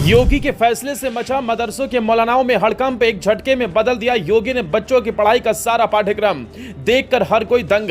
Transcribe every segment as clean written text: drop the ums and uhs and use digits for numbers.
योगी के फैसले से मचा मदरसों के मौलानाओं में हड़कंप। एक झटके में बदल दिया योगी ने बच्चों की पढ़ाई का सारा पाठ्यक्रम। देखकर हर कोई दंग।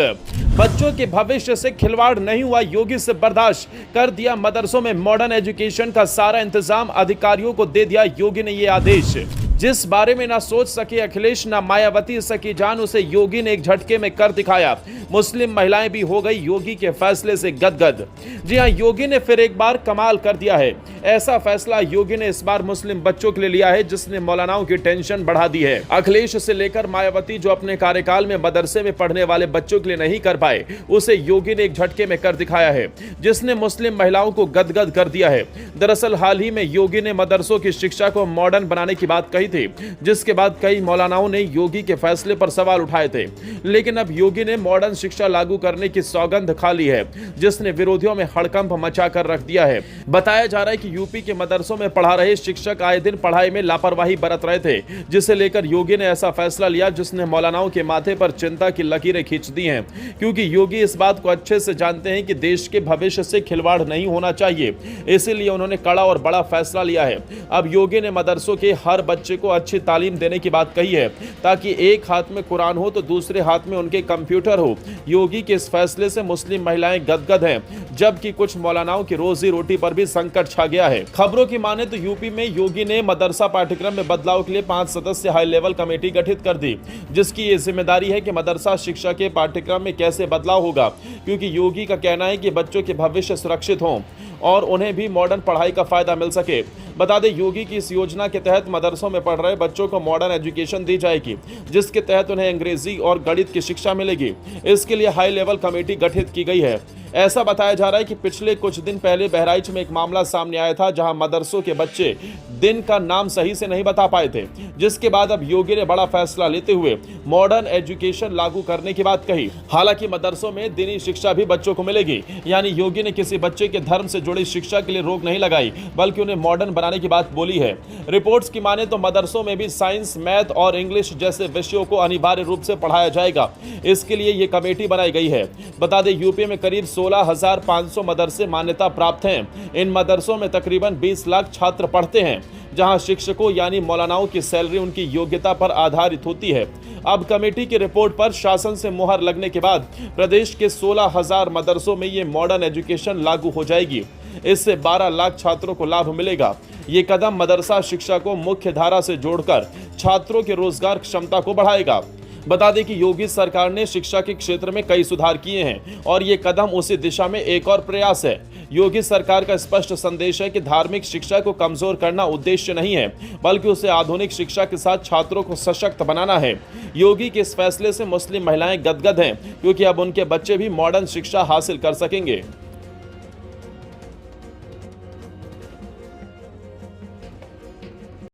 बच्चों के भविष्य से खिलवाड़ नहीं हुआ योगी से बर्दाश्त। कर दिया मदरसों में मॉडर्न एजुकेशन का सारा इंतजाम। अधिकारियों को दे दिया योगी ने ये आदेश। जिस बारे में ना सोच सके अखिलेश ना मायावती सकी जान, उसे योगी ने एक झटके में कर दिखाया। मुस्लिम महिलाएं भी हो गई योगी के फैसले से गदगद। जी हां, योगी ने फिर एक बार कमाल कर दिया है। ऐसा फैसला योगी ने इस बार मुस्लिम बच्चों के लिए लिया है जिसने मौलानाओं की टेंशन बढ़ा दी है। अखिलेश से लेकर मायावती जो अपने कार्यकाल में मदरसे में पढ़ने वाले बच्चों के लिए नहीं कर पाए, उसे योगी ने एक झटके में कर दिखाया है, जिसने मुस्लिम महिलाओं को गदगद कर दिया है। दरअसल हाल ही में योगी ने मदरसों की शिक्षा को मॉडर्न बनाने की बात कही थी, जिसके बाद कई मौलानाओं ने योगी के फैसले पर सवाल उठाए थे। लेकिन अब योगी ने मॉडर्न शिक्षा लागू करने की सौगंध खा ली है, जिसने विरोधियों में हड़कंप मचा कर रख दिया है। बताया जा रहा है कि यूपी के मदरसों में पढ़ा रहे शिक्षक आए दिन पढ़ाई में लापरवाही बरत रहे थे, जिसे लेकर योगी ने ऐसा फैसला लिया जिसने मौलानाओं के माथे पर चिंता की लकीरें खींच दी हैं। क्योंकि योगी इस बात को अच्छे से जानते हैं कि देश के भविष्य से खिलवाड़ नहीं होना चाहिए, इसीलिए उन्होंने कड़ा और बड़ा फैसला लिया है। अब योगी ने मदरसों के हर बच्चे को अच्छी तालीम देने की बात कही है, ताकि एक हाथ में कुरान हो तो दूसरे हाथ में उनके कंप्यूटर हो। योगी के इस फैसले से मुस्लिम महिलाएं गदगद हैं, जबकि कुछ मौलानाओं की रोजी रोटी पर भी संकट छा गया है। खबरों की माने तो यूपी में योगी ने मदरसा पाठ्यक्रम में बदलाव के लिए 5 सदस्य हाई लेवल कमेटी गठित कर दी, जिसकी ये जिम्मेदारी है कि मदरसा शिक्षा के पाठ्यक्रम में कैसे बदलाव होगा। क्योंकि योगी का कहना है कि बच्चों के भविष्य सुरक्षित हों और उन्हें भी मॉडर्न पढ़ाई का फायदा मिल सके। बता दें, योगी की इस योजना के तहत मदरसों में पढ़ रहे बच्चों को मॉडर्न एजुकेशन दी जाएगी, जिसके तहत उन्हें अंग्रेजी और गणित की शिक्षा मिलेगी। इसके लिए हाई लेवल कमेटी गठित की गई है। ऐसा बताया जा रहा है कि पिछले कुछ दिन पहले बहराइच में एक मामला सामने आया था, जहां मदरसों के बच्चे दिन का नाम सही से नहीं बता पाए थे, जिसके बाद अब योगी ने बड़ा फैसला लेते हुए मॉडर्न एजुकेशन लागू करने की बात कही। हालांकि मदरसों में दीनी शिक्षा भी बच्चों को मिलेगी, यानी योगी ने किसी बच्चे के धर्म से जुड़ी शिक्षा के लिए रोक नहीं लगाई, बल्कि उन्हें मॉडर्न बनाने की बात बोली है। रिपोर्ट्स की माने तो मदरसों में भी साइंस, मैथ और इंग्लिश जैसे विषयों को अनिवार्य रूप से पढ़ाया जाएगा। इसके लिए ये कमेटी बनाई गई है। बता दें, यूपी में करीब 16,500 मदरसे मान्यता प्राप्त हैं। इन मदरसों में तकरीबन 20 लाख छात्र पढ़ते हैं, जहां शिक्षकों यानी मौलानाओं की सैलरी उनकी योग्यता पर आधारित होती है। अब कमेटी की रिपोर्ट पर शासन से मुहर लगने के बाद प्रदेश के 16,000 मदरसों में ये मॉडर्न एजुकेशन लागू हो जाएगी। इससे 12 लाख छात्रों को लाभ मिलेगा। ये कदम मदरसा शिक्षा को मुख्य धारा से जोड़कर छात्रों के रोजगार क्षमता को बढ़ाएगा। बता दें कि योगी सरकार ने शिक्षा के क्षेत्र में कई सुधार किए हैं और ये कदम उसी दिशा में एक और प्रयास है। योगी सरकार का स्पष्ट संदेश है कि धार्मिक शिक्षा को कमजोर करना उद्देश्य नहीं है, बल्कि उसे आधुनिक शिक्षा के साथ छात्रों को सशक्त बनाना है। योगी के इस फैसले से मुस्लिम महिलाएं गदगद हैं, क्योंकि अब उनके बच्चे भी मॉडर्न शिक्षा हासिल कर सकेंगे।